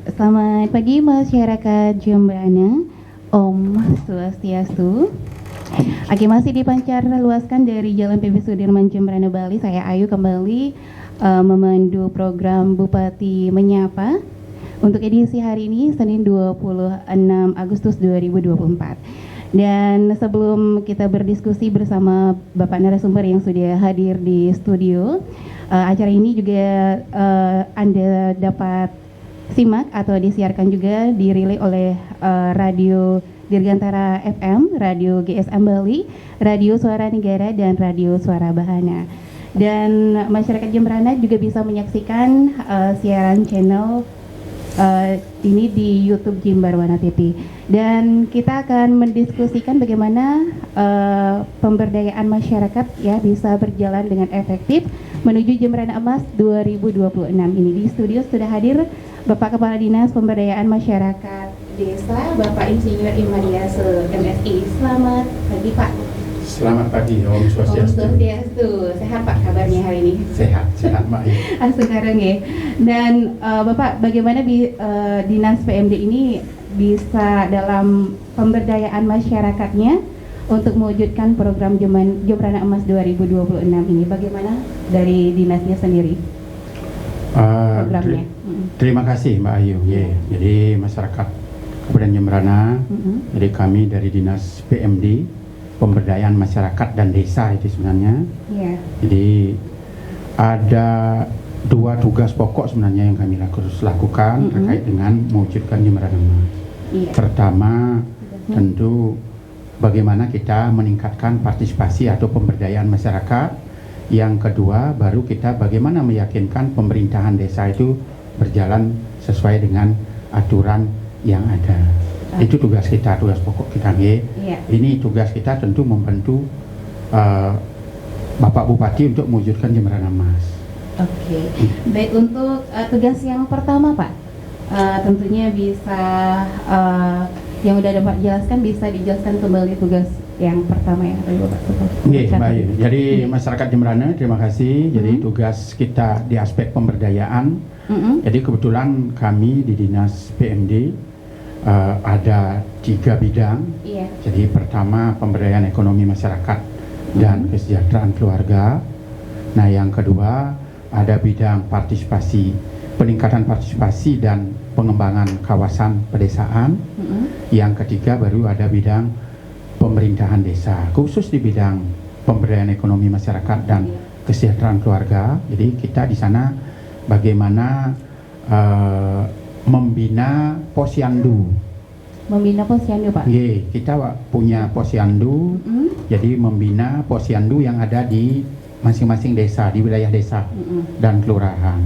Selamat pagi masyarakat Jembrana, Om Swastiastu. Oke, masih dipancar luaskan dari Jalan PB Sudirman Jembrana Bali. Saya Ayu kembali memandu program Bupati Menyapa untuk edisi hari ini Senin 26 Agustus 2024. Dan sebelum kita berdiskusi bersama Bapak narasumber yang sudah hadir di studio, acara ini juga Anda dapat simak atau disiarkan juga dirilai oleh Radio Dirgantara FM, Radio GSM Bali, Radio Suara Negara, dan Radio Suara Bahana. Dan masyarakat Jembrana juga bisa menyaksikan siaran channel ini di YouTube Jimbarwana TV. Dan kita akan mendiskusikan bagaimana pemberdayaan masyarakat ya bisa berjalan dengan efektif menuju Jembrana Emas 2026 ini. Di studio sudah hadir Bapak Kepala Dinas Pemberdayaan Masyarakat Desa, Bapak Insinyur Imadiase MSI. Selamat pagi Pak. Selamat pagi, Om Swastiastu. Om Swastiastu. Sehat Pak kabarnya hari ini? Sehat Mbak. Sekarang ya. Dan Bapak, bagaimana Dinas PMD ini bisa dalam pemberdayaan masyarakatnya untuk mewujudkan program Jembrana Emas 2026 ini? Bagaimana dari dinasnya sendiri programnya? Terima kasih Mbak Ayu. Jadi masyarakat Kabupaten Jembrana, jadi kami dari Dinas PMD, Pemberdayaan Masyarakat dan Desa itu sebenarnya. Jadi ada dua tugas pokok sebenarnya yang kami lakukan terkait dengan mewujudkan Jembrana Emas. Pertama, tentu bagaimana kita meningkatkan partisipasi atau pemberdayaan masyarakat. Yang kedua, baru kita bagaimana meyakinkan pemerintahan desa itu berjalan sesuai dengan aturan yang ada. Itu tugas kita, tugas pokok kita. Ini tugas kita tentu membantu Bapak Bupati untuk mewujudkan Jembrana Emas. Baik, untuk tugas yang pertama Pak, tentunya bisa yang udah dapat jelaskan, bisa dijelaskan kembali tugas yang pertama yang tadi Bapak sebut. Baik. Jadi masyarakat Jembrana, terima kasih. Jadi tugas kita di aspek pemberdayaan. Jadi kebetulan kami di Dinas PMD ada 3 bidang. Jadi pertama pemberdayaan ekonomi masyarakat dan kesejahteraan keluarga. Nah yang kedua ada bidang partisipasi, peningkatan partisipasi dan pengembangan kawasan pedesaan. Yang ketiga baru ada bidang pemerintahan desa, khusus di bidang pemberdayaan ekonomi masyarakat dan kesejahteraan keluarga. Jadi kita di sana bagaimana membina posyandu. Membina posyandu Pak? Kita punya posyandu, jadi membina posyandu yang ada di masing-masing desa, di wilayah desa dan kelurahan.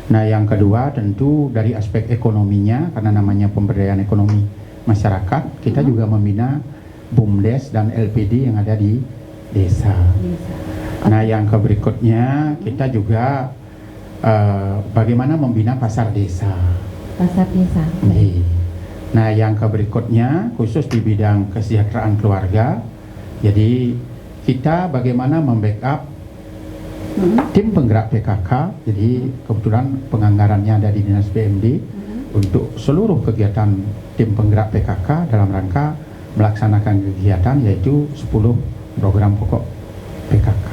Nah yang kedua tentu dari aspek ekonominya, karena namanya pemberdayaan ekonomi masyarakat, kita juga membina BUMDes dan LPD yang ada di desa. Nah yang berikutnya kita juga bagaimana membina pasar desa. Pasar desa. Nah yang berikutnya khusus di bidang kesejahteraan keluarga, jadi kita bagaimana membackup tim penggerak PKK. Jadi kebetulan penganggarannya ada di Dinas PMD untuk seluruh kegiatan tim penggerak PKK dalam rangka melaksanakan kegiatan yaitu 10 program pokok PKK.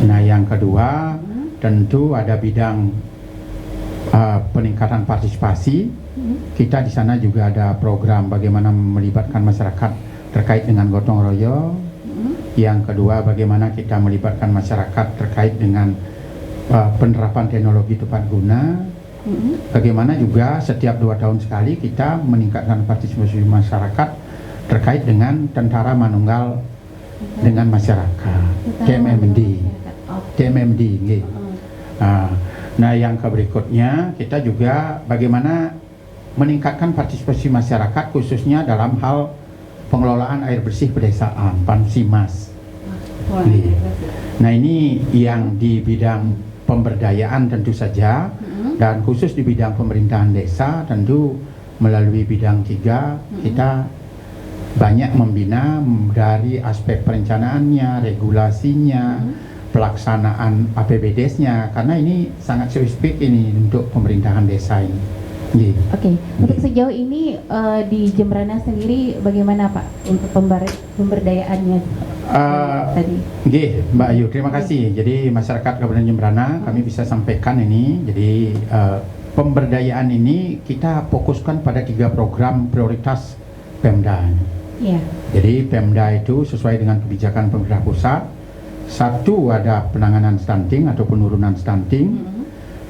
Nah yang kedua tentu ada bidang peningkatan partisipasi. Kita di sana juga ada program bagaimana melibatkan masyarakat terkait dengan gotong royong. Yang kedua bagaimana kita melibatkan masyarakat terkait dengan penerapan teknologi tepat guna. Bagaimana juga setiap 2 tahun sekali kita meningkatkan partisipasi masyarakat terkait dengan Tentara Manunggal dengan masyarakat, TMMD. Nah yang berikutnya kita juga bagaimana meningkatkan partisipasi masyarakat khususnya dalam hal pengelolaan air bersih pedesaan, Pansimas. Nah ini yang di bidang pemberdayaan tentu saja. Dan khusus di bidang pemerintahan desa tentu melalui bidang 3 kita banyak membina dari aspek perencanaannya, regulasinya, pelaksanaan APBDes-nya, karena ini sangat spesifik ini untuk pemerintahan desa ini. Nggih. Oke, untuk sejauh ini di Jembrana sendiri bagaimana Pak untuk pemberdayaannya tadi? Nggih, Mbak Ayu, terima kasih. Jadi masyarakat Kabupaten Jembrana kami bisa sampaikan ini. Jadi pemberdayaan ini kita fokuskan pada 3 program prioritas Pemda. Iya. Jadi Pemda itu sesuai dengan kebijakan pemerintah pusat. Satu, ada penanganan stunting atau penurunan stunting.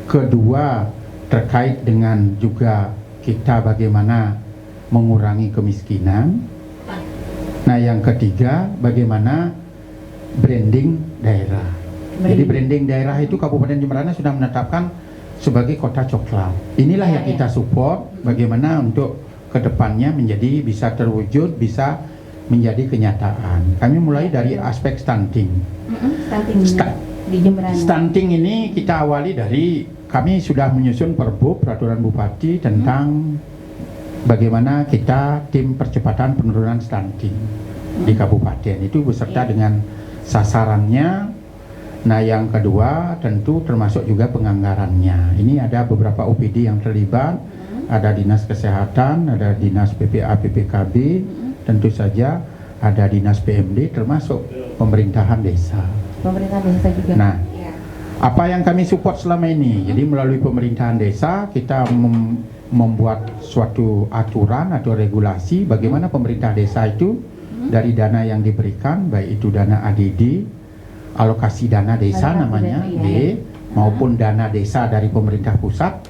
Kedua, terkait dengan juga kita bagaimana mengurangi kemiskinan. Nah, yang ketiga, bagaimana branding daerah. Jadi branding daerah itu Kabupaten Jembrana sudah menetapkan sebagai kota coklat. Inilah yang kita support, bagaimana untuk kedepannya menjadi bisa terwujud, bisa menjadi kenyataan. Kami mulai dari aspek stunting. Di Jembrana. Stunting ini kita awali dari kami sudah menyusun peraturan Bupati tentang bagaimana kita tim percepatan penurunan stunting di kabupaten itu beserta dengan sasarannya. Nah, yang kedua tentu termasuk juga penganggarannya. Ini ada beberapa OPD yang terlibat, ada Dinas Kesehatan, ada Dinas PPA PPKB, tentu saja ada Dinas PMD termasuk pemerintahan desa. Pemerintahan desa juga. Nah, apa yang kami support selama ini, jadi melalui pemerintahan desa kita membuat suatu aturan atau regulasi bagaimana pemerintah desa itu dari dana yang diberikan, baik itu dana ADD, alokasi dana desa namanya, maupun dana desa dari pemerintah pusat,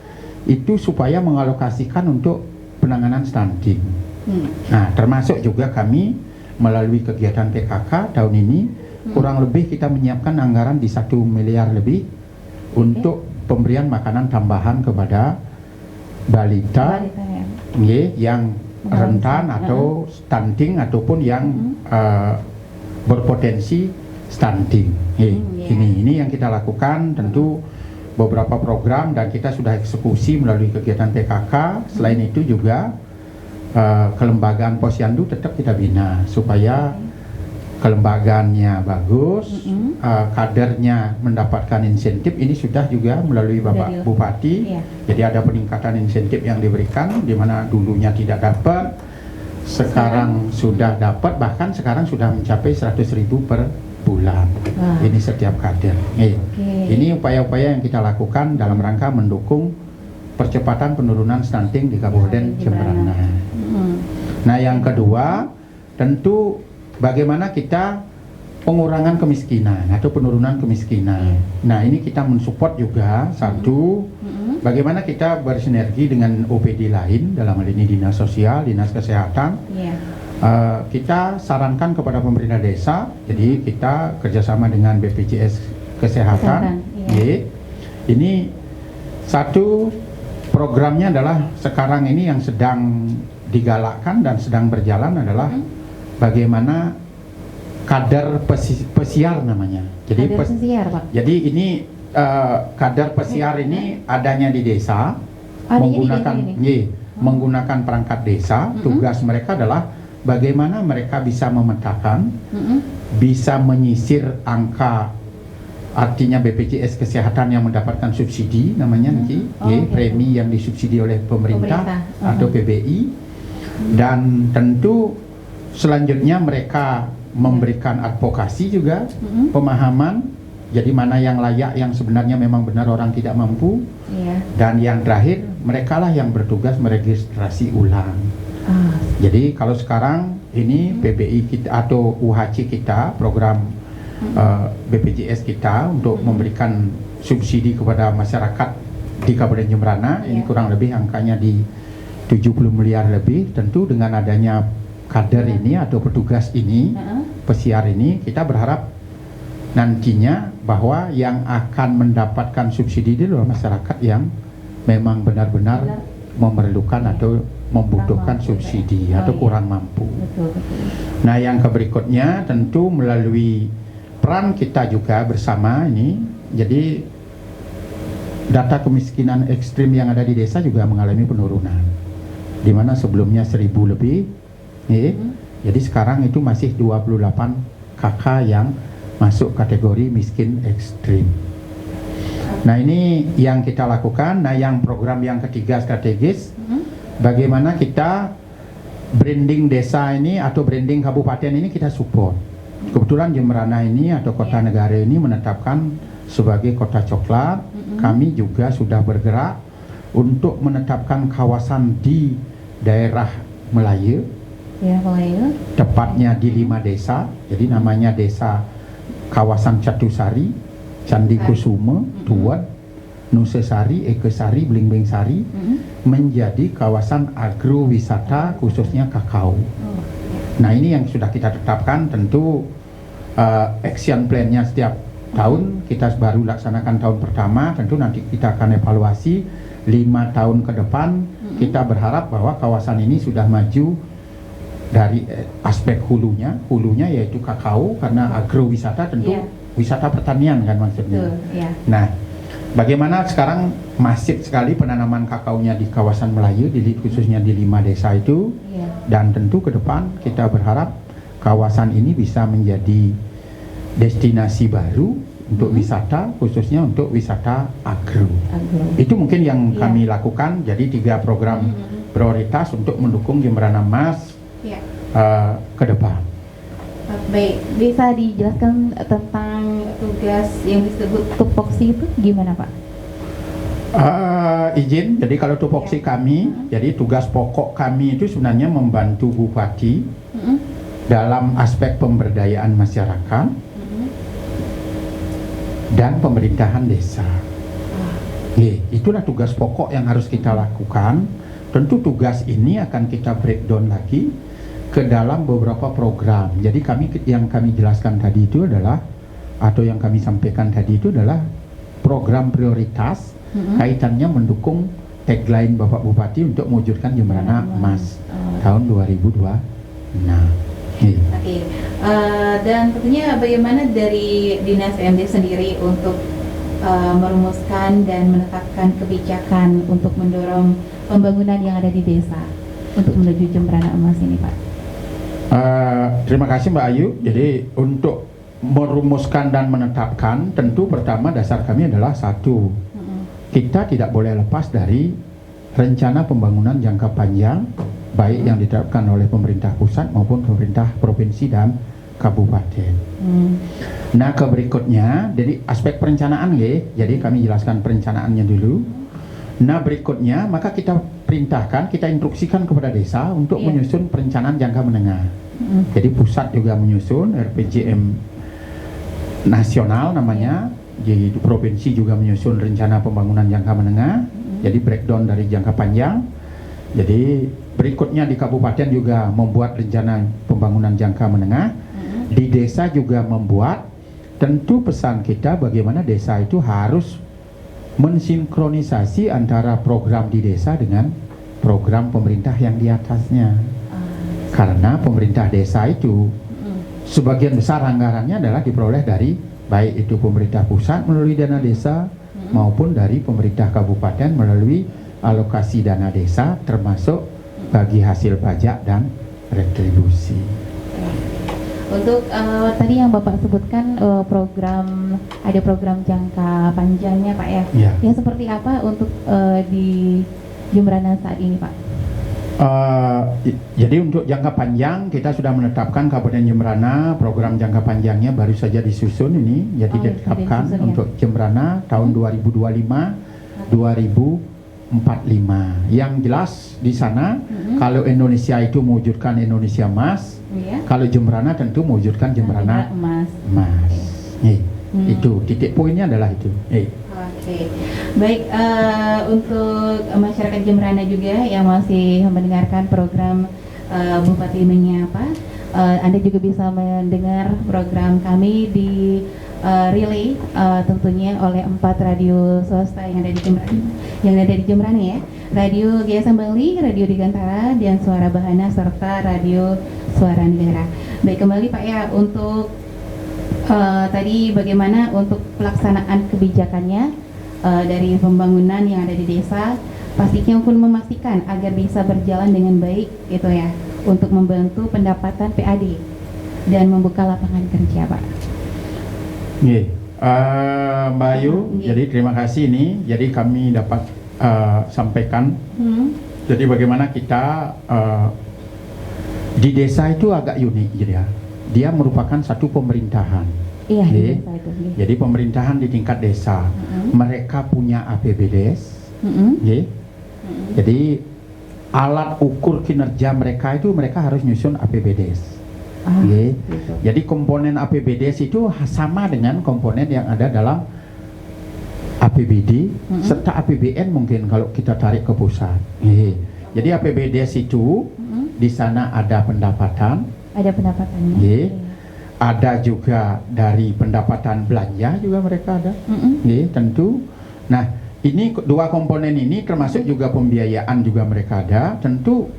itu supaya mengalokasikan untuk penanganan stunting. Nah, termasuk juga kami melalui kegiatan PKK tahun ini kurang lebih kita menyiapkan anggaran di 1 miliar lebih untuk pemberian makanan tambahan kepada balita yang rentan atau stunting ataupun yang berpotensi stunting. Ini yang kita lakukan, tentu beberapa program dan kita sudah eksekusi melalui kegiatan PKK. Selain itu juga kelembagaan Posyandu tetap kita bina supaya kelembagaannya bagus, kadernya mendapatkan insentif. Ini sudah juga melalui Bapak Bupati. Jadi ada peningkatan insentif yang diberikan, di mana dulunya tidak dapat, sekarang sudah dapat, bahkan sekarang sudah mencapai 100.000 per bulan. Ini setiap kader. Ini upaya-upaya yang kita lakukan dalam rangka mendukung percepatan penurunan stunting di Kabupaten Jembrana. Nah, yang kedua tentu bagaimana kita pengurangan kemiskinan atau penurunan kemiskinan. Nah, ini kita mensupport juga satu, bagaimana kita bersinergi dengan OPD lain, dalam hal ini Dinas Sosial, Dinas Kesehatan. Kita sarankan kepada pemerintah desa, jadi kita kerjasama dengan BPJS Kesehatan. Ini satu programnya adalah sekarang ini yang sedang digalakkan dan sedang berjalan adalah bagaimana kadar pesiar namanya. Jadi pesiar, Pak. Jadi ini kadar pesiar ini adanya di desa, menggunakan perangkat desa. Tugas mereka adalah bagaimana mereka bisa memetakan, bisa menyisir angka, artinya BPJS Kesehatan yang mendapatkan subsidi namanya premi yang disubsidi oleh pemerintah atau PBI, dan tentu selanjutnya mereka memberikan advokasi juga, pemahaman, jadi mana yang layak, yang sebenarnya memang benar orang tidak mampu, dan yang terakhir mereka lah yang bertugas meregistrasi ulang. Jadi kalau sekarang ini PBI kita atau UHC kita, program BPJS kita untuk memberikan subsidi kepada masyarakat di Kabupaten Jembrana, ini kurang lebih angkanya di 70 miliar lebih. Tentu dengan adanya kader ini atau petugas ini, pesiar ini, kita berharap nantinya bahwa yang akan mendapatkan subsidi itu adalah masyarakat yang memang benar-benar memerlukan atau membutuhkan subsidi atau kurang mampu. Nah, yang berikutnya tentu melalui peran kita juga bersama ini, jadi data kemiskinan ekstrim yang ada di desa juga mengalami penurunan, di mana sebelumnya 1.000 lebih, jadi sekarang itu masih 28 KK yang masuk kategori miskin ekstrim. Nah ini yang kita lakukan. Nah yang program yang ketiga strategis, bagaimana kita branding desa ini atau branding kabupaten ini kita support. Kebetulan Jemberana ini atau kota negara ini menetapkan sebagai kota coklat. Kami juga sudah bergerak untuk menetapkan kawasan di daerah Melayu, tepatnya di 5 desa. Jadi namanya desa kawasan Catusari, Candi Kusuma, Tuwet, Nusesari, Ekesari, Blingbing Sari, menjadi kawasan agrowisata khususnya kakao. Nah ini yang sudah kita tetapkan. Tentu action plan-nya setiap tahun kita baru laksanakan tahun pertama. Tentu nanti kita akan evaluasi 5 tahun ke depan. Kita berharap bahwa kawasan ini sudah maju dari aspek hulunya yaitu kakao, karena agrowisata tentu wisata pertanian kan maksudnya. Nah, bagaimana sekarang masif sekali penanaman kakaonya di kawasan Melayu, khususnya di 5 desa itu, dan tentu ke depan kita berharap kawasan ini bisa menjadi destinasi baru untuk wisata, khususnya untuk wisata agro. Itu mungkin yang kami lakukan. Jadi 3 program prioritas untuk mendukung Jemberana Emas ke depan. Baik, bisa dijelaskan tentang tugas yang disebut tupoksi itu gimana Pak? Izin, jadi kalau tupoksi kami, jadi tugas pokok kami itu sebenarnya membantu Bupati dalam aspek pemberdayaan masyarakat dan pemerintahan desa. Itulah tugas pokok yang harus kita lakukan. Tentu tugas ini akan kita breakdown lagi ke dalam beberapa program. Jadi yang kami jelaskan tadi itu adalah, atau yang kami sampaikan tadi itu adalah program prioritas kaitannya mendukung tagline Bapak Bupati untuk mewujudkan Jemberana Emas tahun 2026. Oke. Dan tentunya bagaimana dari Dinas PMD sendiri untuk merumuskan dan menetapkan kebijakan untuk mendorong pembangunan yang ada di desa untuk menuju Jemberana Emas ini Pak? Terima kasih Mbak Ayu. Jadi untuk merumuskan dan menetapkan, tentu pertama dasar kami adalah satu, kita tidak boleh lepas dari rencana pembangunan jangka panjang, baik yang ditetapkan oleh pemerintah pusat maupun pemerintah provinsi dan kabupaten. Nah ke berikutnya, jadi aspek perencanaan jadi kami jelaskan perencanaannya dulu. Nah berikutnya maka kita perintahkan, kita instruksikan kepada desa untuk menyusun perencanaan jangka menengah. Jadi pusat juga menyusun RPJM nasional namanya, jadi provinsi juga menyusun rencana pembangunan jangka menengah. Jadi breakdown dari jangka panjang. Jadi berikutnya di kabupaten juga membuat rencana pembangunan jangka menengah. Di desa juga membuat. Tentu pesan kita bagaimana desa itu harus mensinkronisasi antara program di desa dengan program pemerintah yang di atasnya. Karena pemerintah desa itu sebagian besar anggarannya adalah diperoleh dari baik itu pemerintah pusat melalui dana desa maupun dari pemerintah kabupaten melalui alokasi dana desa, termasuk bagi hasil pajak dan retribusi. Untuk tadi yang Bapak sebutkan ada program jangka panjangnya Pak ya. Yang seperti apa untuk di Jemberana saat ini Pak? Jadi untuk jangka panjang kita sudah menetapkan Kabupaten Jemberana, program jangka panjangnya baru saja disusun ini. Jadi ditetapkan untuk Jemberana tahun 2025 2045. Yang jelas di sana kalau Indonesia itu mewujudkan Indonesia Emas, kalau Jemberana tentu mewujudkan Jemberana Emas. Itu titik poinnya adalah itu. Oke. Baik, untuk masyarakat Jemberana juga yang masih mendengarkan program Bupati Menyapa, Anda juga bisa mendengar program kami di relay tentunya oleh 4 radio swasta yang ada di Jemberana ya. Radio GSM Bali, Radio Digantara, dan Suara Bahana serta Radio Suara Negara. Baik, kembali Pak ya, untuk tadi bagaimana untuk pelaksanaan kebijakannya dari pembangunan yang ada di desa, pastinya pun memastikan agar bisa berjalan dengan baik gitu ya, untuk membantu pendapatan PAD dan membuka lapangan kerja Pak. Nggih. Mbak Ayu, jadi terima kasih nih. Jadi kami dapat sampaikan. Jadi bagaimana kita di desa itu agak unik, gitu ya. Dia merupakan satu pemerintahan. Iya, di Nggih. desa itu. Nggih. Jadi pemerintahan di tingkat desa. Mereka punya APBDes. Nggih. Jadi alat ukur kinerja mereka itu mereka harus nyusun APBDes. Nggih. Gitu. Jadi komponen APBDes itu sama dengan komponen yang ada dalam APBD serta APBN mungkin kalau kita tarik ke pusat. Nggih. Jadi APBDes itu di sana ada pendapatan, Ada pendapatannya. nggih. Ada juga dari pendapatan belanja juga mereka ada. Nggih, tentu. Nah, ini dua komponen ini termasuk juga pembiayaan juga mereka ada. Tentu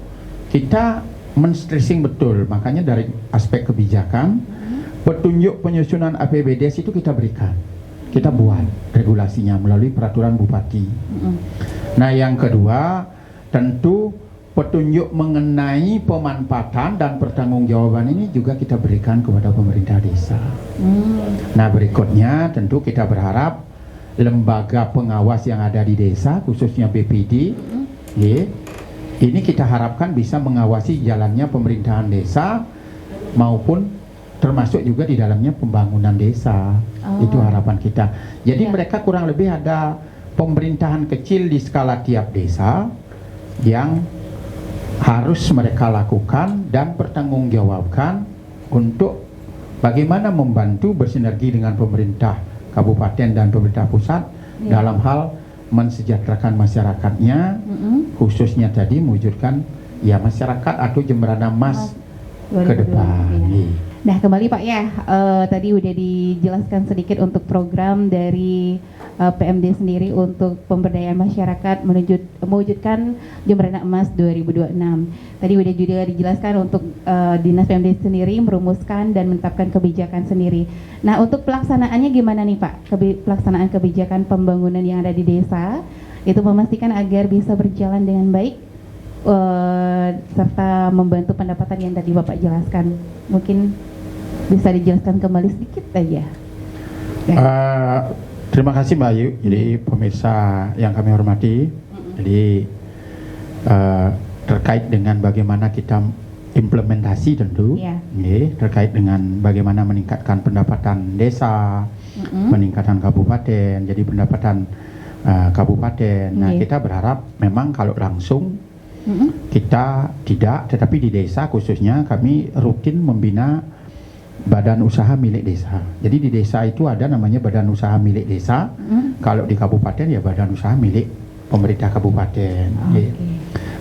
kita men-stressing betul, makanya dari aspek kebijakan, petunjuk penyusunan APBDes itu kita berikan, kita buat regulasinya melalui peraturan bupati. Nah, yang kedua, tentu petunjuk mengenai pemanfaatan dan pertanggungjawaban ini juga kita berikan kepada pemerintah desa. Nah, berikutnya tentu kita berharap lembaga pengawas yang ada di desa, khususnya BPD, ini kita harapkan bisa mengawasi jalannya pemerintahan desa maupun termasuk juga di dalamnya pembangunan desa. Itu harapan kita. Jadi mereka kurang lebih ada pemerintahan kecil di skala tiap desa yang harus mereka lakukan dan pertanggungjawabkan untuk bagaimana membantu bersinergi dengan pemerintah kabupaten dan pemerintah pusat dalam hal mensejahterakan masyarakatnya, khususnya tadi mewujudkan ya masyarakat atau Jemberana Emas ke depan. Iya. Nah, kembali Pak ya, tadi udah dijelaskan sedikit untuk program dari PMD sendiri untuk pemberdayaan masyarakat mewujudkan Jemberana Emas 2026. Tadi udah juga dijelaskan untuk Dinas PMD sendiri merumuskan dan menetapkan kebijakan sendiri. Nah, untuk pelaksanaannya gimana nih Pak? Pelaksanaan kebijakan pembangunan yang ada di desa itu memastikan agar bisa berjalan dengan baik serta membantu pendapatan yang tadi Bapak jelaskan. Mungkin bisa dijelaskan kembali sedikit aja. Terima kasih Mbak Ayu. Jadi pemirsa yang kami hormati, jadi terkait dengan bagaimana kita implementasi tentu, terkait dengan bagaimana meningkatkan pendapatan desa, meningkatkan kabupaten, jadi pendapatan kabupaten. Nah, kita berharap memang kalau langsung kita tidak, tetapi di desa khususnya kami rutin membina badan usaha milik desa. Jadi di desa itu ada namanya badan usaha milik desa. Kalau di kabupaten ya badan usaha milik pemerintah kabupaten.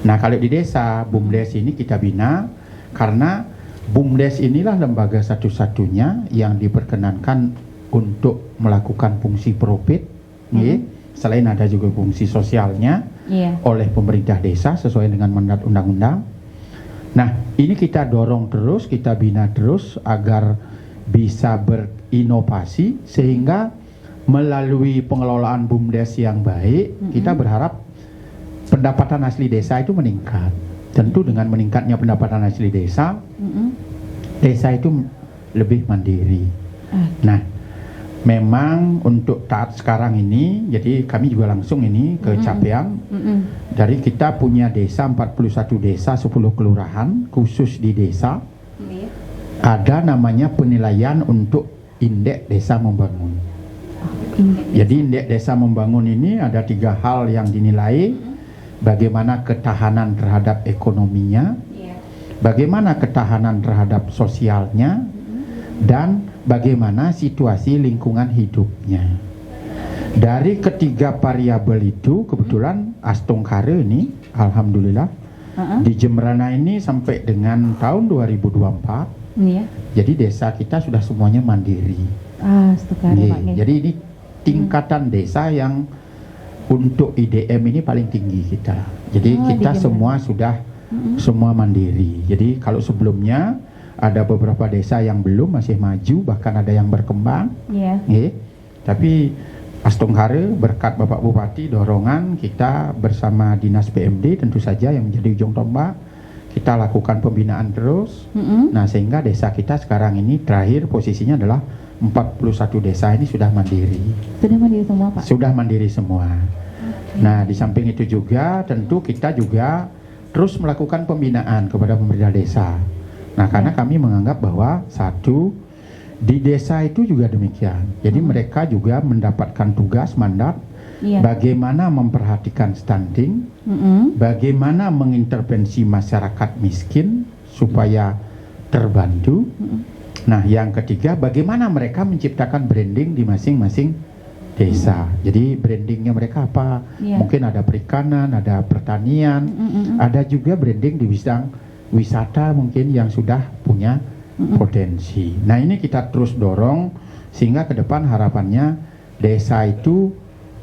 Nah, kalau di desa BUMDes ini kita bina karena BUMDes inilah lembaga satu-satunya yang diperkenankan untuk melakukan fungsi profit, selain ada juga fungsi sosialnya oleh pemerintah desa sesuai dengan mandat undang-undang. Nah, ini kita dorong terus, kita bina terus agar bisa berinovasi sehingga melalui pengelolaan BUMDes yang baik, kita berharap pendapatan asli desa itu meningkat. Tentu dengan meningkatnya pendapatan asli desa, desa itu lebih mandiri. Nah, memang untuk saat sekarang ini, jadi kami juga langsung ini ke Capeang. Dari kita punya desa 41 desa 10 kelurahan khusus di desa. Ada namanya penilaian untuk indeks desa membangun. Jadi indeks desa membangun ini ada 3 hal yang dinilai. Bagaimana ketahanan terhadap ekonominya, bagaimana ketahanan terhadap sosialnya, dan bagaimana situasi lingkungan hidupnya. Dari ketiga variabel itu kebetulan Astungkare ini alhamdulillah di Jemberana ini sampai dengan tahun 2024 jadi desa kita sudah semuanya mandiri. Jadi ini tingkatan desa yang untuk IDM ini paling tinggi kita. Jadi kita semua sudah semua mandiri. Jadi kalau sebelumnya ada beberapa desa yang belum, masih maju, bahkan ada yang berkembang. Tapi Astungkare berkat Bapak Bupati dorongan kita bersama Dinas PMD tentu saja yang menjadi ujung tombak, kita lakukan pembinaan terus. Nah, sehingga desa kita sekarang ini terakhir posisinya adalah 41 desa ini sudah mandiri. Sudah mandiri semua, Pak? Sudah mandiri semua. Nah, di samping itu juga tentu kita juga terus melakukan pembinaan kepada pemerintah desa. Nah, karena kami menganggap bahwa satu, di desa itu juga demikian. Jadi mereka juga mendapatkan tugas mandat bagaimana memperhatikan stunting, bagaimana mengintervensi masyarakat miskin supaya terbantu. Nah, yang ketiga, bagaimana mereka menciptakan branding di masing-masing desa. Jadi brandingnya mereka apa? Mungkin ada perikanan, ada pertanian, ada juga branding di bidang wisata mungkin yang sudah punya potensi. Nah, ini kita terus dorong sehingga ke depan harapannya desa itu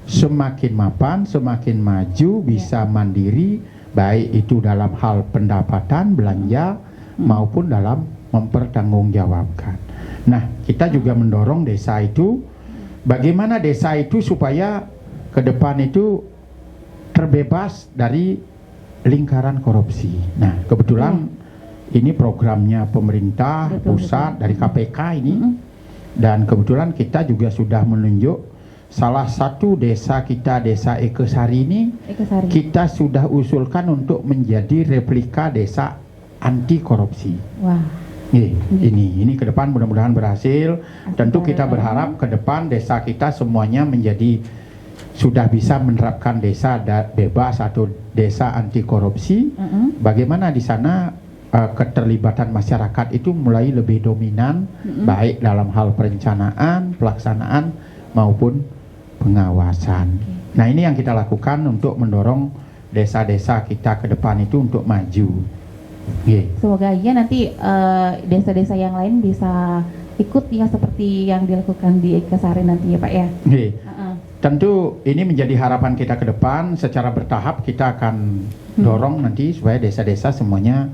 semakin mapan, semakin maju, bisa mandiri, baik itu dalam hal pendapatan, belanja, maupun dalam mempertanggungjawabkan. Nah, kita juga mendorong desa itu, bagaimana desa itu supaya ke depan itu terbebas dari lingkaran korupsi. Nah, kebetulan ini programnya pemerintah pusat dari KPK ini, dan kebetulan kita juga sudah menunjuk salah satu desa kita, desa Ekesari ini, kita sudah usulkan untuk menjadi replika desa anti korupsi. Wah. Ini ke depan mudah-mudahan berhasil. Tentu kita berharap ke depan desa kita semuanya menjadi sudah bisa menerapkan desa bebas atau desa anti korupsi. Bagaimana di sana keterlibatan masyarakat itu mulai lebih dominan, baik dalam hal perencanaan, pelaksanaan maupun pengawasan. Nah, ini yang kita lakukan untuk mendorong desa-desa kita ke depan itu untuk maju. Semoga aja nanti desa-desa yang lain bisa ikut ya seperti yang dilakukan di Ekesari nanti ya Pak ya. Tentu ini menjadi harapan kita ke depan. Secara bertahap kita akan dorong nanti supaya desa-desa semuanya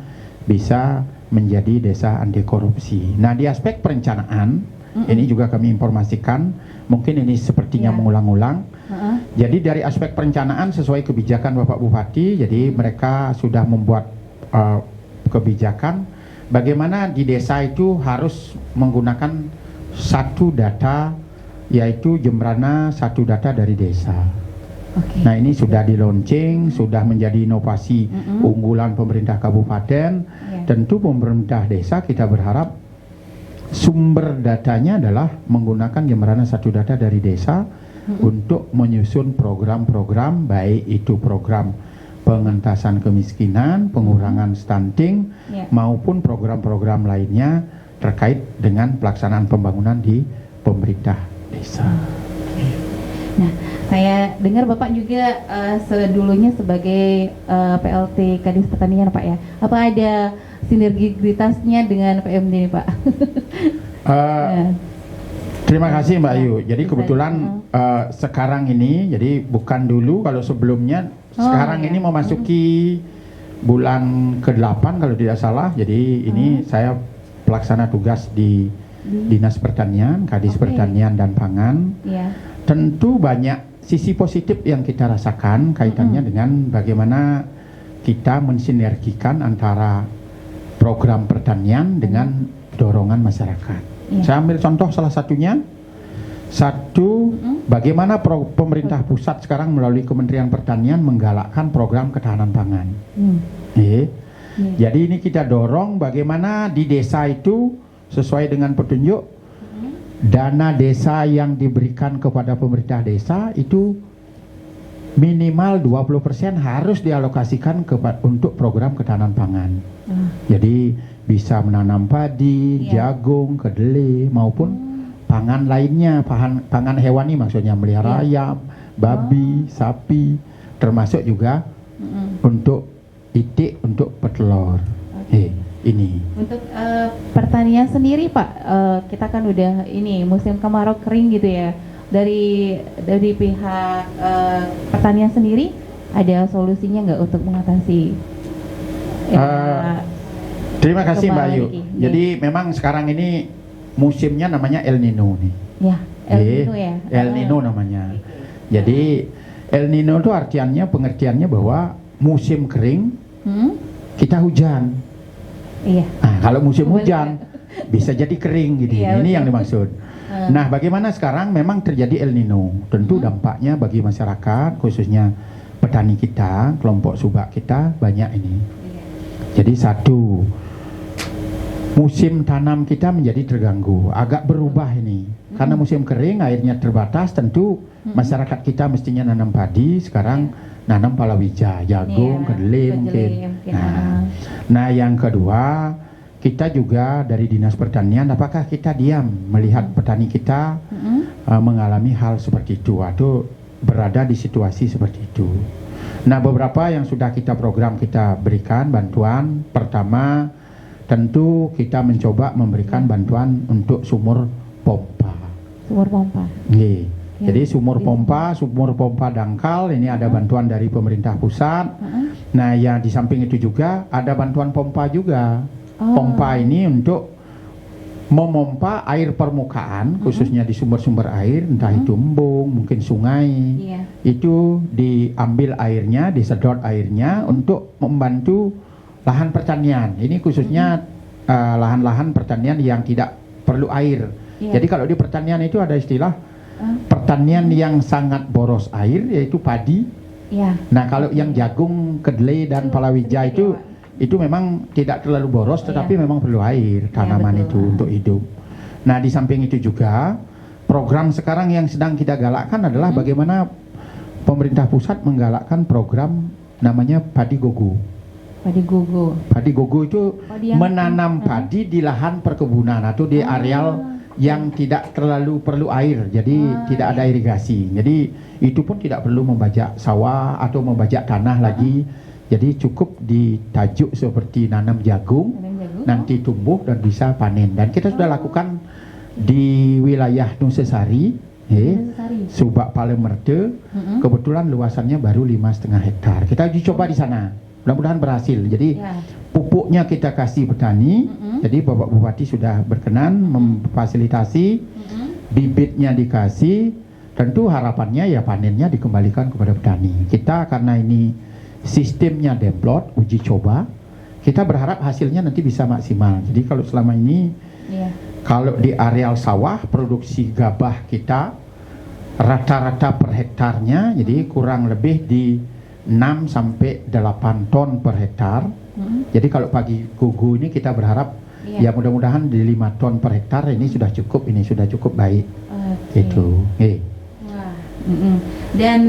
bisa menjadi desa anti korupsi. Nah, di aspek perencanaan ini juga kami informasikan, mungkin ini sepertinya mengulang-ulang. Jadi dari aspek perencanaan sesuai kebijakan Bapak Bupati, jadi mereka sudah membuat kebijakan bagaimana di desa itu harus menggunakan satu data, yaitu Jembrana satu data dari desa. Nah, ini sudah di launching, sudah menjadi inovasi unggulan pemerintah kabupaten. Tentu pemerintah desa kita berharap sumber datanya adalah menggunakan Jembrana satu data dari desa untuk menyusun program-program, baik itu program pengentasan kemiskinan, pengurangan stunting, maupun program-program lainnya terkait dengan pelaksanaan pembangunan di pemerintah desa. Nah, saya dengar Bapak juga dulunya sebagai PLT Kadis Pertanian Pak ya. Apa ada sinergitasnya dengan PMD nih Pak? Terima kasih Mbak Ayu. Jadi kebetulan sekarang ini, jadi bukan dulu, kalau sebelumnya sekarang ini memasuki bulan ke-8 kalau tidak salah. Jadi ini saya pelaksana tugas di Dinas Pertanian, Kadis Pertanian dan Pangan. Tentu banyak sisi positif yang kita rasakan kaitannya dengan bagaimana kita mensinergikan antara program pertanian dengan dorongan masyarakat. Saya ambil contoh salah satunya. Satu, bagaimana pemerintah pusat sekarang melalui Kementerian Pertanian menggalakkan program ketahanan pangan. Jadi ini kita dorong bagaimana di desa itu sesuai dengan petunjuk dana desa yang diberikan kepada pemerintah desa itu minimal 20% harus dialokasikan untuk program ketahanan pangan. Jadi bisa menanam padi, jagung, kedelai maupun pangan lainnya, pangan hewani maksudnya melihara ayam, babi, sapi, termasuk juga untuk itik, untuk petelur. Ini. Untuk pertanian sendiri Pak, kita kan udah ini musim kemarau kering gitu ya. Dari pihak pertanian sendiri ada solusinya nggak untuk mengatasi? Terima kasih Mbak Ayu. Jadi memang sekarang ini musimnya namanya El Nino nih. El Nino ya. El Nino namanya. Jadi El Nino itu pengertiannya bahwa musim kering kita hujan. Nah, kalau musim hujan bisa jadi kering gitu. Ini yang dimaksud. Nah, bagaimana sekarang memang terjadi El Nino. Tentu dampaknya bagi masyarakat, khususnya petani kita, kelompok subak kita banyak ini. Jadi satu, musim tanam kita menjadi terganggu, agak berubah ini. Karena musim kering, airnya terbatas, tentu masyarakat kita mestinya nanam padi, sekarang nanam palawija, jagung, kedelai mungkin. Nah, yang kedua, kita juga dari Dinas Pertanian, apakah kita diam melihat petani kita mengalami hal seperti itu atau berada di situasi seperti itu. Nah, beberapa yang sudah kita program kita berikan bantuan. Pertama, tentu kita mencoba memberikan bantuan untuk sumur pompa. Sumur pompa. Nih, jadi sumur pompa dangkal ini ada bantuan dari pemerintah pusat. Nah, ya di samping itu juga ada bantuan pompa juga. Pompa ini untuk memompa air permukaan, khususnya di sumber-sumber air, entah itu embung, mungkin sungai. Itu diambil airnya, disedot airnya untuk membantu lahan pertanian. Ini khususnya lahan-lahan pertanian yang tidak perlu air. Jadi kalau di pertanian itu ada istilah pertanian yang sangat boros air, yaitu padi. Nah, kalau yang jagung, kedelai dan palawija itu memang tidak terlalu boros, tetapi memang perlu air tanaman itu untuk hidup. Nah, di samping itu juga program sekarang yang sedang kita galakkan adalah bagaimana pemerintah pusat menggalakkan program namanya Padi Gogo. Padi Gogo. Padi Gogo itu menanam padi di lahan perkebunan atau di areal yang tidak terlalu perlu air, jadi tidak ada irigasi. Jadi itu pun tidak perlu membajak sawah atau membajak tanah lagi. Jadi cukup ditajuk seperti nanam jagung, nanti tumbuh dan bisa panen. Dan kita sudah lakukan di wilayah Nusesari, Subak Palemerde. Kebetulan luasannya baru 5,5 hektar. Kita uji coba di sana. Mudah-mudahan berhasil. Jadi pupuknya kita kasih petani. Jadi Bapak Bupati sudah berkenan memfasilitasi, bibitnya dikasih. Tentu harapannya ya panennya dikembalikan kepada petani. Kita karena ini sistemnya demplot, uji coba, kita berharap hasilnya nanti bisa maksimal. Jadi kalau selama ini kalau di areal sawah produksi gabah kita rata-rata per hektarnya jadi kurang lebih di 6 sampai 8 ton per hektar. Jadi kalau Padi Gogo ini kita berharap ya mudah-mudahan di 5 ton per hektar ini sudah cukup baik. Itu. Dan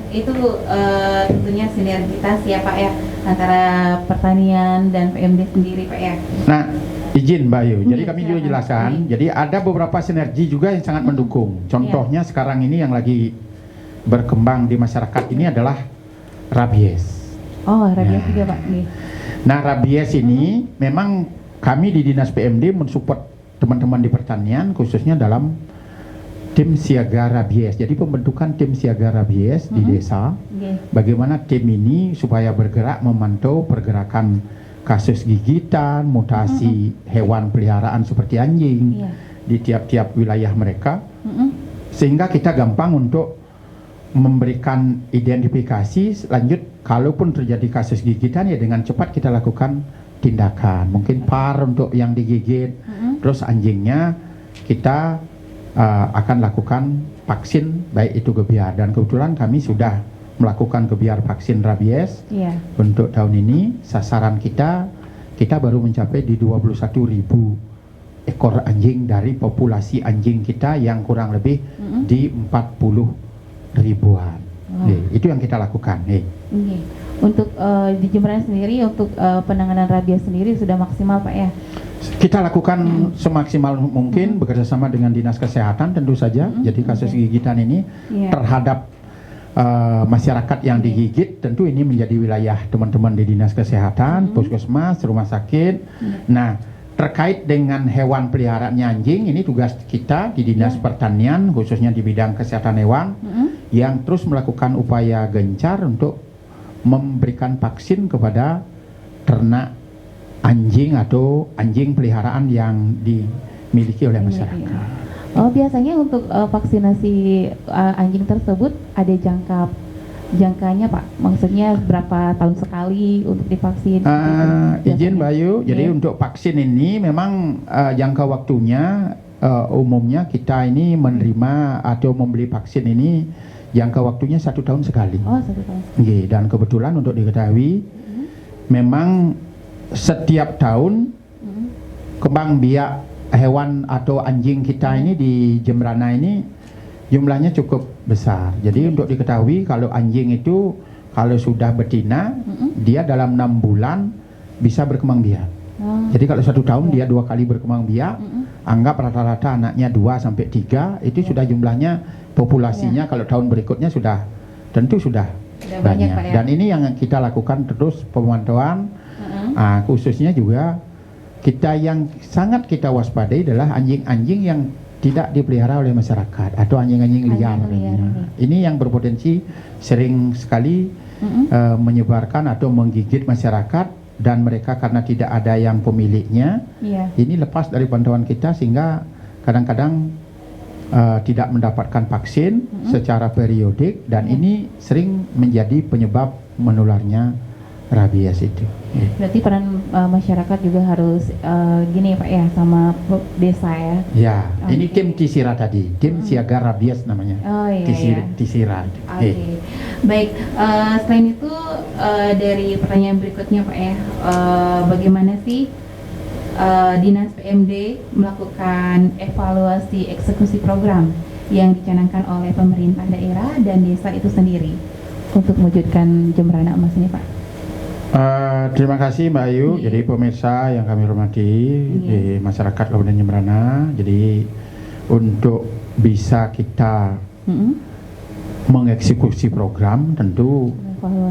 itu tentunya sinergitas ya Pak ya antara pertanian dan PMD sendiri Pak ya. Nah, izin Mbak Ayu, jadi kami juga jelaskan, jadi ada beberapa sinergi juga yang sangat mendukung. Contohnya sekarang ini yang lagi berkembang di masyarakat ini adalah rabies. Rabies juga Pak. Nah, rabies ini memang kami di Dinas PMD mensupport teman-teman di pertanian khususnya dalam tim siaga rabies. Jadi pembentukan tim siaga rabies di desa. Bagaimana tim ini supaya bergerak memantau pergerakan kasus gigitan, mutasi hewan peliharaan seperti anjing di tiap-tiap wilayah mereka. Sehingga kita gampang untuk memberikan identifikasi lanjut kalaupun terjadi kasus gigitan ya dengan cepat kita lakukan tindakan. Mungkin par untuk yang digigit. Terus anjingnya kita akan lakukan vaksin baik itu gebiar, dan kebetulan kami sudah melakukan gebiar vaksin rabies untuk tahun ini. Sasaran kita baru mencapai di 21.000 ekor anjing dari populasi anjing kita yang kurang lebih di 40 ribuan. Itu yang kita lakukan. Untuk di Jemberana sendiri untuk penanganan rabies sendiri sudah maksimal Pak ya? Kita lakukan semaksimal mungkin bekerjasama dengan Dinas Kesehatan tentu saja. Jadi kasus gigitan ini terhadap masyarakat yang digigit tentu ini menjadi wilayah teman-teman di Dinas Kesehatan, puskesmas, rumah sakit. Nah, terkait dengan hewan peliharaannya anjing, ini tugas kita di Dinas Pertanian khususnya di bidang kesehatan hewan yang terus melakukan upaya gencar untuk memberikan vaksin kepada ternak anjing atau anjing peliharaan yang dimiliki oleh masyarakat. Biasanya untuk vaksinasi anjing tersebut ada jangkanya Pak? Maksudnya berapa tahun sekali untuk divaksin? Izin Mbak Ayu, jadi untuk vaksin ini memang jangka waktunya umumnya kita ini menerima atau membeli vaksin ini jangka waktunya 1 tahun sekali. Oh, 1 tahun. Nggih, dan kebetulan untuk diketahui memang setiap tahun kembang biak hewan atau anjing kita ini di Jembrana ini jumlahnya cukup besar. Jadi untuk diketahui kalau anjing itu kalau sudah betina dia dalam 6 bulan bisa berkembang biak. Jadi kalau 1 tahun dia 2 kali berkembang biak, anggap rata-rata anaknya 2 sampai 3 itu sudah jumlahnya populasinya kalau tahun berikutnya sudah tentu sudah banyak. Pak, ya? Dan ini yang kita lakukan terus pemantauan, khususnya juga kita yang sangat kita waspadai adalah anjing-anjing yang tidak dipelihara oleh masyarakat atau anjing-anjing liar. Ini yang berpotensi sering sekali menyebarkan atau menggigit masyarakat dan mereka karena tidak ada yang pemiliknya. Ini lepas dari pantauan kita sehingga kadang-kadang tidak mendapatkan vaksin secara periodik dan ini sering menjadi penyebab menularnya rabies itu. Berarti peran masyarakat juga harus gini Pak ya sama desa ya. Ya, ini tim Tisira tadi, tim siaga rabies namanya. Oh iya. Tisira. Oke. Baik, selain itu dari pertanyaan berikutnya Pak ya, bagaimana sih Dinas PMD melakukan evaluasi eksekusi program yang dicanangkan oleh pemerintah daerah dan desa itu sendiri untuk mewujudkan Jembrana Emas ini Pak? Terima kasih Mbak Ayu. Jadi pemirsa yang kami hormati di masyarakat Kabupaten Jembrana. Jadi untuk bisa kita mengeksekusi program tentu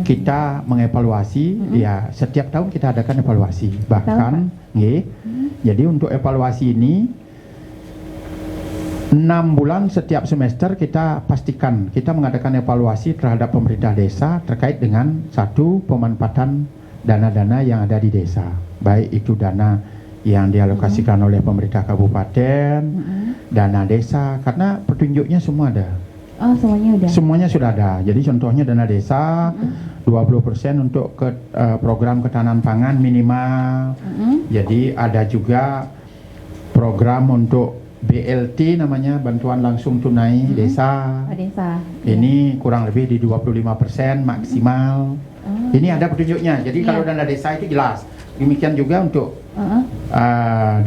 kita mengevaluasi ya setiap tahun kita adakan evaluasi bahkan jadi untuk evaluasi ini 6 bulan setiap semester kita pastikan kita mengadakan evaluasi terhadap pemerintah desa terkait dengan satu pemanfaatan dana-dana yang ada di desa, baik itu dana yang dialokasikan oleh pemerintah kabupaten, dana desa, karena petunjuknya semua ada. Oh, semuanya udah. Semuanya sudah ada. Jadi contohnya dana desa 20% untuk program ketahanan pangan minimal. Jadi ada juga program untuk BLT namanya bantuan langsung tunai desa. Desa. Ini kurang lebih di 25% maksimal. Ini ada petunjuknya. Jadi kalau dana desa itu jelas. Demikian juga untuk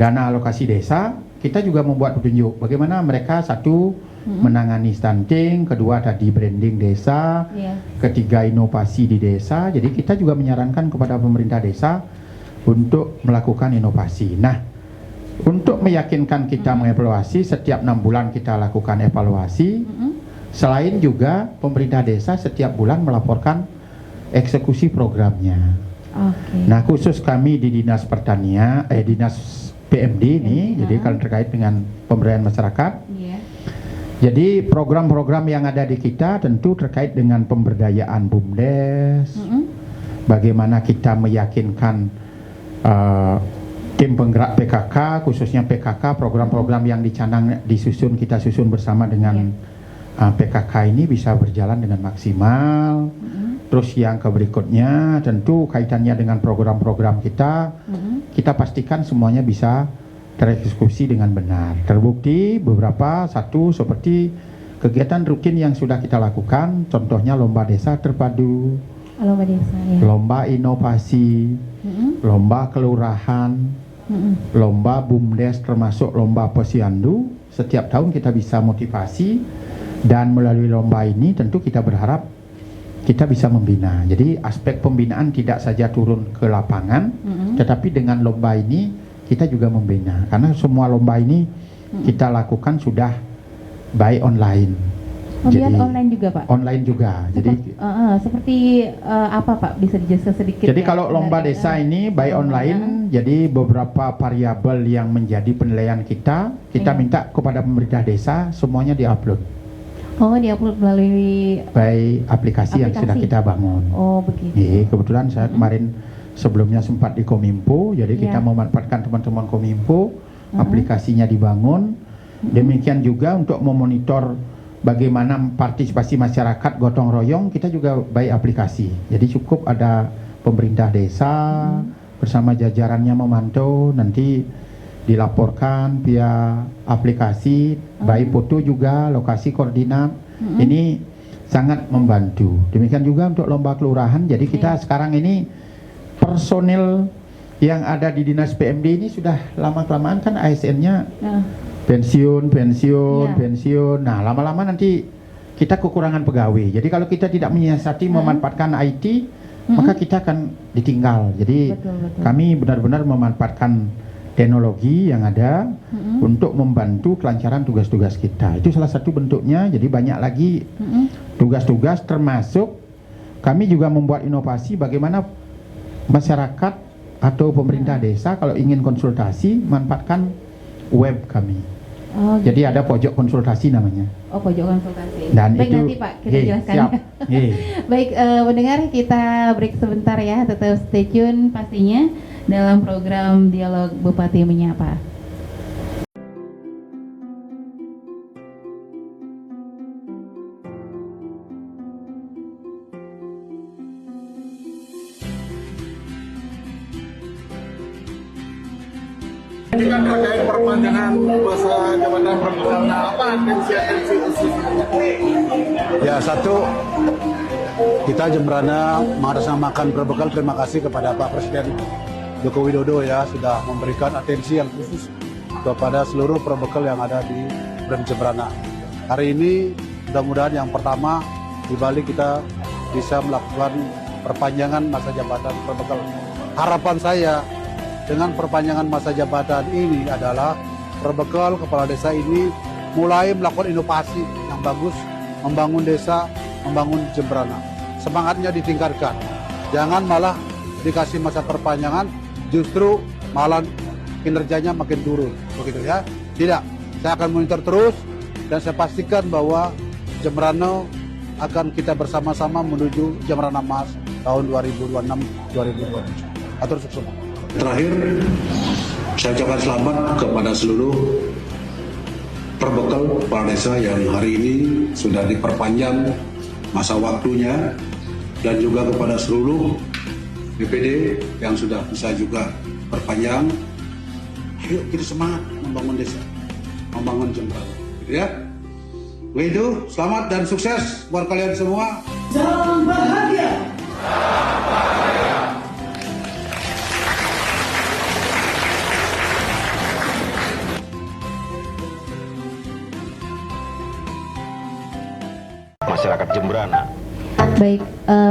dana alokasi desa, kita juga membuat petunjuk bagaimana mereka satu menangani stunting, kedua tadi branding desa, ketiga inovasi di desa. Jadi kita juga menyarankan kepada pemerintah desa untuk melakukan inovasi. Nah, untuk meyakinkan kita mengevaluasi, setiap 6 bulan kita lakukan evaluasi. Selain juga pemerintah desa setiap bulan melaporkan eksekusi programnya. Nah, khusus kami di Dinas Pertanian, Dinas PMD ini, jadi kalau terkait dengan pemberdayaan masyarakat. Jadi program-program yang ada di kita tentu terkait dengan pemberdayaan BUMDes, bagaimana kita meyakinkan tim penggerak PKK, khususnya PKK, program-program yang disusun kita susun bersama dengan PKK ini bisa berjalan dengan maksimal. Terus yang berikutnya tentu kaitannya dengan program-program kita, kita pastikan semuanya bisa tereksekusi dengan benar. Terbukti beberapa seperti kegiatan rutin yang sudah kita lakukan, contohnya lomba desa terpadu, lomba inovasi, lomba kelurahan, lomba BUMDes termasuk lomba posyandu. Setiap tahun kita bisa motivasi dan melalui lomba ini tentu kita berharap kita bisa membina. Jadi aspek pembinaan tidak saja turun ke lapangan, tetapi dengan lomba ini kita juga membina. Karena semua lomba ini kita lakukan sudah by online. Jadi online juga Pak? Online juga. Jadi seperti apa Pak? Bisa dijelaskan sedikit? Jadi kalau lomba desa ini by online, jadi beberapa variabel yang menjadi penilaian kita minta kepada pemerintah desa semuanya diupload. Oh, diupload melalui aplikasi yang sudah kita bangun. Oh, begitu. Kebetulan saya kemarin sebelumnya sempat di Kominfo, jadi kita memanfaatkan teman-teman Kominfo, aplikasinya dibangun. Demikian juga untuk memonitor bagaimana partisipasi masyarakat gotong royong, kita juga by aplikasi. Jadi cukup ada pemerintah desa bersama jajarannya memantau, nanti dilaporkan via aplikasi, baik foto juga, lokasi koordinat. Ini sangat membantu. Demikian juga untuk lomba kelurahan. Jadi kita sekarang ini personil yang ada di dinas PMD ini sudah lama-kelamaan kan ASN-nya pensiun. Nah, lama-lama nanti kita kekurangan pegawai. Jadi kalau kita tidak menyiasati memanfaatkan IT, maka kita akan ditinggal. Jadi kami benar-benar memanfaatkan teknologi yang ada untuk membantu kelancaran tugas-tugas kita. Itu salah satu bentuknya. Jadi banyak lagi tugas-tugas, termasuk kami juga membuat inovasi bagaimana masyarakat atau pemerintah desa kalau ingin konsultasi manfaatkan web kami. Jadi ada pojok konsultasi namanya. Pojok konsultasi. Dan baik, itu nanti Pak kita jelaskan. Siap. Baik, mendengar kita break sebentar ya. Tetap stay tune pastinya dalam program Dialog Bupati Menyapa. Ini kan terkait perpanjangan masa jabatan Perbekal, apa atensi khusus? Ya, satu, kita Jembrana mengatasnamakan Perbekal terima kasih kepada Pak Presiden Joko Widodo ya sudah memberikan atensi yang khusus kepada seluruh Perbekal yang ada di Brand Jembrana. Hari ini mudah-mudahan yang pertama di Bali kita bisa melakukan perpanjangan masa jabatan Perbekal. Harapan saya dengan perpanjangan masa jabatan ini adalah Perbekal kepala desa ini mulai melakukan inovasi yang bagus, membangun desa, membangun Jembrana. Semangatnya ditingkatkan, jangan malah dikasih masa perpanjangan justru malah kinerjanya makin turun, begitu ya? Tidak, saya akan monitor terus dan saya pastikan bahwa Jembrana akan kita bersama-sama menuju Jembrana Emas tahun 2026-2027. Atur sukses. Terakhir, saya ucapkan selamat kepada seluruh Perbekal kepala desa yang hari ini sudah diperpanjang masa waktunya, dan juga kepada seluruh BPD yang sudah bisa juga perpanjang. Ayo kita semangat membangun desa, membangun Jembrana, gitu ya. Begitu, selamat dan sukses buat kalian semua. Salam bahagia. Masyarakat Jembrana. Baik,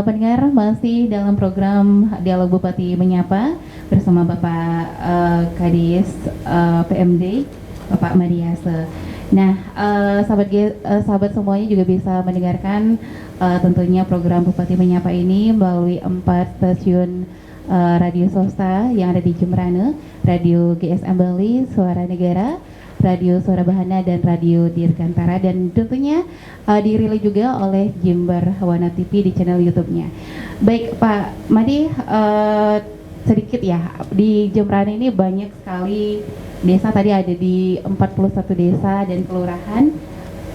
pendengar masih dalam program Dialog Bupati Menyapa bersama Bapak Kadis PMD, Bapak Mariase. Nah, sahabat semuanya juga bisa mendengarkan tentunya program Bupati Menyapa ini melalui 4 stasiun radio swasta yang ada di Jembrana, Radio GSM Bali, Suara Negara, Radio Suara Bahana, dan Radio Dirgantara, dan tentunya dirilis juga oleh Jember Wana TV di channel YouTube-nya. Baik Pak Madi, sedikit ya, di Jembrana ini banyak sekali desa, tadi ada di 41 desa dan kelurahan.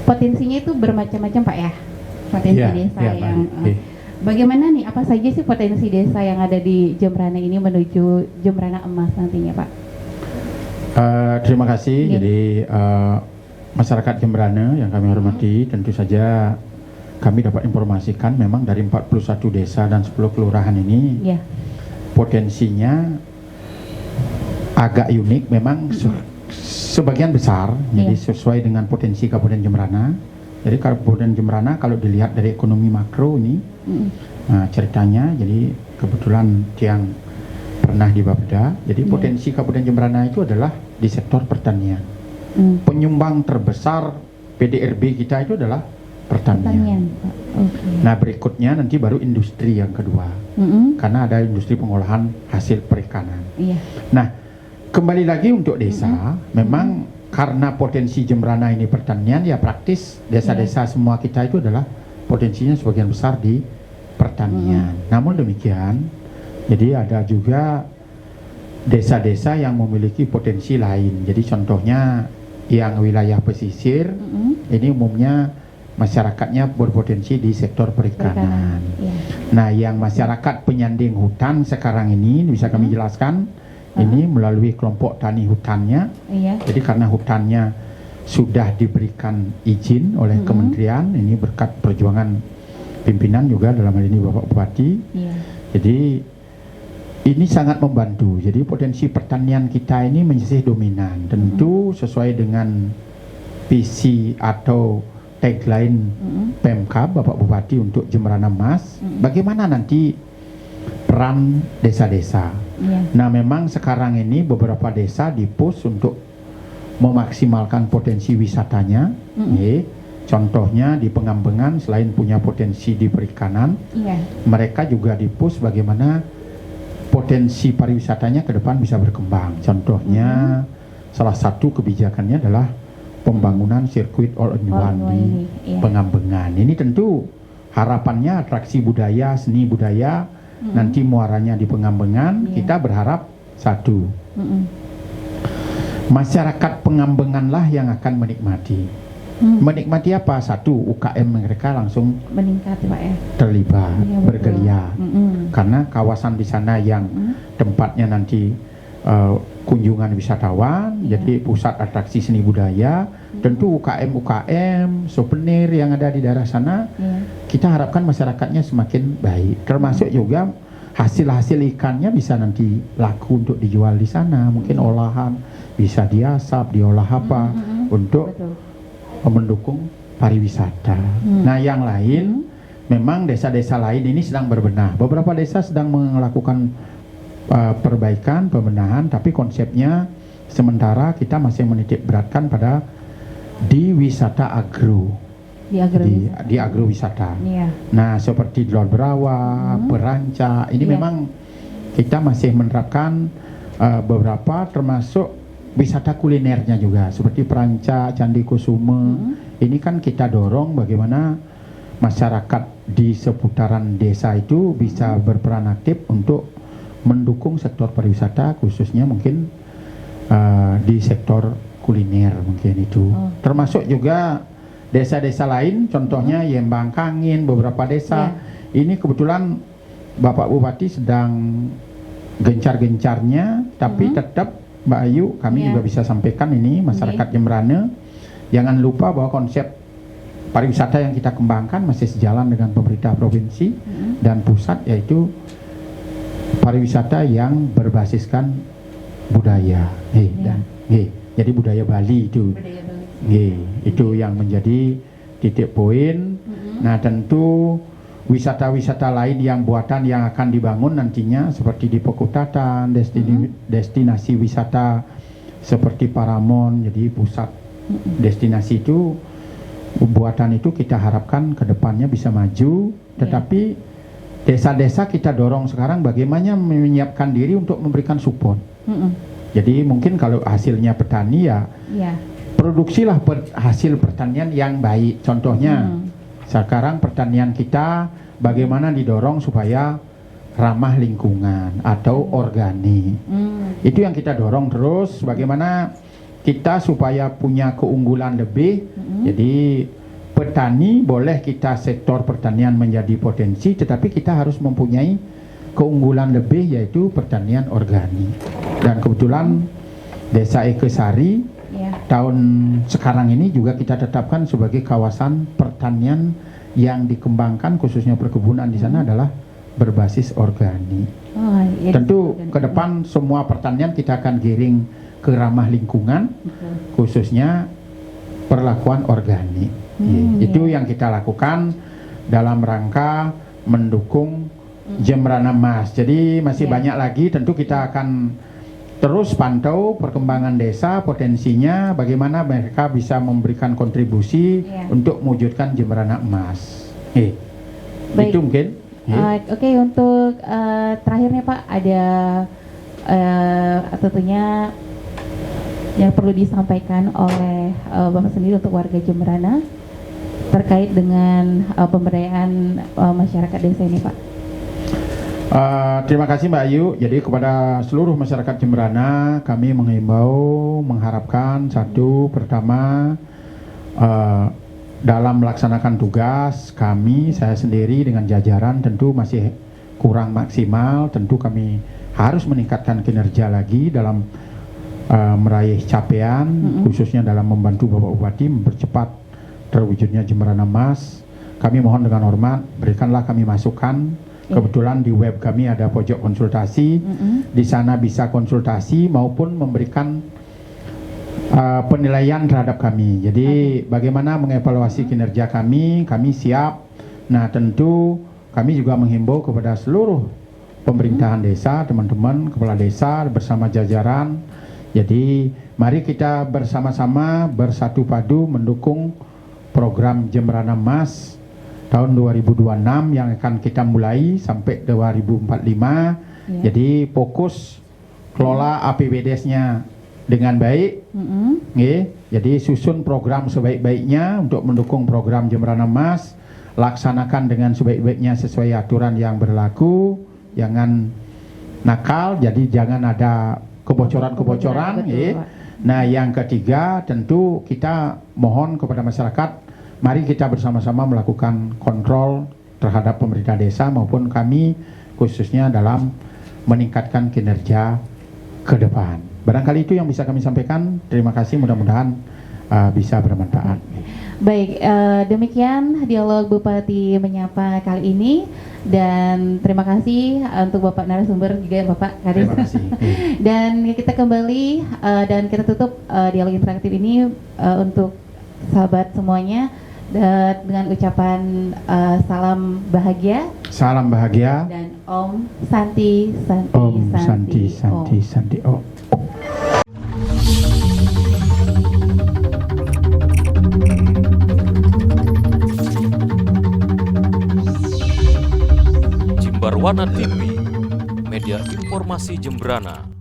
Potensinya itu bermacam-macam Pak ya, potensi desa yang bagaimana nih, apa saja sih potensi desa yang ada di Jembrana ini menuju Jembrana Emas nantinya Pak? Terima kasih. Jadi masyarakat Jembrana yang kami hormati, tentu saja kami dapat informasikan memang dari 41 desa dan 10 kelurahan ini potensinya agak unik, memang sebagian besar jadi sesuai dengan potensi Kabupaten Jembrana. Jadi Kabupaten Jembrana kalau dilihat dari ekonomi makro ini ceritanya, jadi kebetulan tiang pernah di Bapeda, jadi potensi Kabupaten Jembrana itu adalah di sektor pertanian. Penyumbang terbesar PDRB kita itu adalah pertanian. Nah, berikutnya nanti baru industri yang kedua, karena ada industri pengolahan hasil perikanan. Nah, kembali lagi untuk desa, memang karena potensi Jembrana ini pertanian, ya praktis desa-desa semua kita itu adalah potensinya sebagian besar di pertanian. Namun demikian, jadi ada juga desa-desa yang memiliki potensi lain. Jadi contohnya yang wilayah pesisir, ini umumnya masyarakatnya berpotensi di sektor perikanan. Nah, yang masyarakat penyanding hutan sekarang ini bisa kami jelaskan, ini melalui kelompok tani hutannya. Iya. Jadi karena hutannya sudah diberikan izin oleh kementerian, ini berkat perjuangan pimpinan juga dalam hal ini Bapak Bupati. Iya. Jadi ini sangat membantu. Jadi potensi pertanian kita ini masih dominan. Tentu sesuai dengan visi atau tagline Pemkab Bapak Bupati untuk Jemberana Emas. Bagaimana nanti peran desa-desa? Iya. Nah, memang sekarang ini beberapa desa di-push untuk memaksimalkan potensi wisatanya. Contohnya di Pengambengan selain punya potensi di perikanan, Iya. mereka juga di-push bagaimana potensi pariwisatanya ke depan bisa berkembang. Contohnya salah satu kebijakannya adalah pembangunan sirkuit all in one di Iya. Pengambengan. Ini tentu harapannya atraksi budaya, seni budaya nanti muaranya di Pengambengan. Iya. Kita berharap satu, masyarakat Pengambengan lah yang akan menikmati. Menikmati apa? Satu, UKM mereka langsung Meningkat ya Pak ya. terlibat, Iya, betul. bergeliat. Karena kawasan di sana yang tempatnya nanti kunjungan wisatawan, jadi pusat atraksi seni budaya, tentu UKM souvenir yang ada di daerah sana, kita harapkan masyarakatnya semakin baik. Termasuk juga hasil-hasil ikannya bisa nanti laku untuk dijual di sana, mungkin olahan bisa diasap, diolah apa untuk mendukung pariwisata. Nah, yang lain memang desa-desa lain ini sedang berbenah. Beberapa desa sedang melakukan perbaikan, pembenahan, tapi konsepnya sementara kita masih menitik beratkan pada di wisata agro. Di agrowisata. Iya. Nah, seperti Lor Berawa, Peranca, ini memang kita masih menerapkan beberapa, termasuk wisata kulinernya juga, seperti Peranca, Candi Kusume. Ini kan kita dorong bagaimana masyarakat di seputaran desa itu bisa berperan aktif untuk mendukung sektor pariwisata, khususnya mungkin di sektor kuliner mungkin itu. Termasuk juga desa-desa lain, contohnya Yembang Kangin, beberapa desa. Ini kebetulan Bapak Bupati sedang gencar-gencarnya, tapi tetap Mbak Ayu, kami juga bisa sampaikan ini masyarakat Jemberana, jangan lupa bahwa konsep pariwisata yang kita kembangkan masih sejalan dengan pemerintah provinsi dan pusat, yaitu pariwisata yang berbasiskan budaya. Jadi budaya Bali itu. Itu yang menjadi titik poin. Nah, tentu wisata-wisata lain yang buatan yang akan dibangun nantinya seperti di Pekutatan, destinasi wisata seperti Paramon, jadi pusat destinasi itu, buatan itu kita harapkan ke depannya bisa maju. Tetapi desa-desa kita dorong sekarang bagaimana menyiapkan diri untuk memberikan support. Jadi mungkin kalau hasilnya petani ya produksilah hasil pertanian yang baik. Contohnya sekarang pertanian kita bagaimana didorong supaya ramah lingkungan atau organik. Itu yang kita dorong terus, bagaimana kita supaya punya keunggulan lebih. Jadi petani boleh kita sektor pertanian menjadi potensi, tetapi kita harus mempunyai keunggulan lebih, yaitu pertanian organik. Dan kebetulan Desa Ekesari tahun sekarang ini juga kita tetapkan sebagai kawasan pertanian yang dikembangkan, khususnya perkebunan di sana adalah berbasis organik. Tentu ke depan semua pertanian kita akan giring ke ramah lingkungan, khususnya perlakuan organik. Itu yang kita lakukan dalam rangka mendukung Jemberana Emas. Jadi masih banyak lagi, tentu kita akan terus pantau perkembangan desa, potensinya, bagaimana mereka bisa memberikan kontribusi untuk mewujudkan Jemberana Emas. Itu mungkin. Oke, untuk terakhirnya Pak, ada tentunya yang perlu disampaikan oleh Bapak sendiri untuk warga Jemberana terkait dengan pemberdayaan masyarakat desa ini, Pak. Terima kasih Mbak Ayu. Jadi kepada seluruh masyarakat Jemberana, kami menghimbau, mengharapkan satu, pertama, dalam melaksanakan tugas kami, saya sendiri dengan jajaran tentu masih kurang maksimal. Tentu kami harus meningkatkan kinerja lagi dalam meraih capaian, khususnya dalam membantu Bapak Bupati mempercepat terwujudnya Jemberana Emas. Kami mohon dengan hormat, berikanlah kami masukan. Kebetulan di web kami ada pojok konsultasi, di sana bisa konsultasi maupun memberikan penilaian terhadap kami. Jadi bagaimana mengevaluasi kinerja kami siap. Nah tentu kami juga menghimbau kepada seluruh pemerintahan desa, teman-teman kepala desa bersama jajaran. Jadi mari kita bersama-sama bersatu padu mendukung program Jemberana Emas tahun 2026 yang akan kita mulai sampai 2045. Jadi fokus kelola APBDes-nya dengan baik. Jadi susun program sebaik-baiknya untuk mendukung program Jemberana Emas, laksanakan dengan sebaik-baiknya sesuai aturan yang berlaku, jangan nakal, jadi jangan ada kebocoran-kebocoran. Nah yang ketiga tentu kita mohon kepada masyarakat, mari kita bersama-sama melakukan kontrol terhadap pemerintah desa maupun kami khususnya dalam meningkatkan kinerja ke depan. Barangkali itu yang bisa kami sampaikan. Terima kasih, mudah-mudahan bisa bermanfaat. Baik, demikian dialog Bupati Menyapa kali ini, dan terima kasih untuk Bapak narasumber juga Bapak Kadis. Terima kasih. Dan kita kembali dan kita tutup dialog interaktif ini untuk sahabat semuanya dengan ucapan salam bahagia. Salam bahagia. Dan Om Santi Santi Om Santi Santi Om. Santi Om. Jemberwana TV, media informasi Jemberana.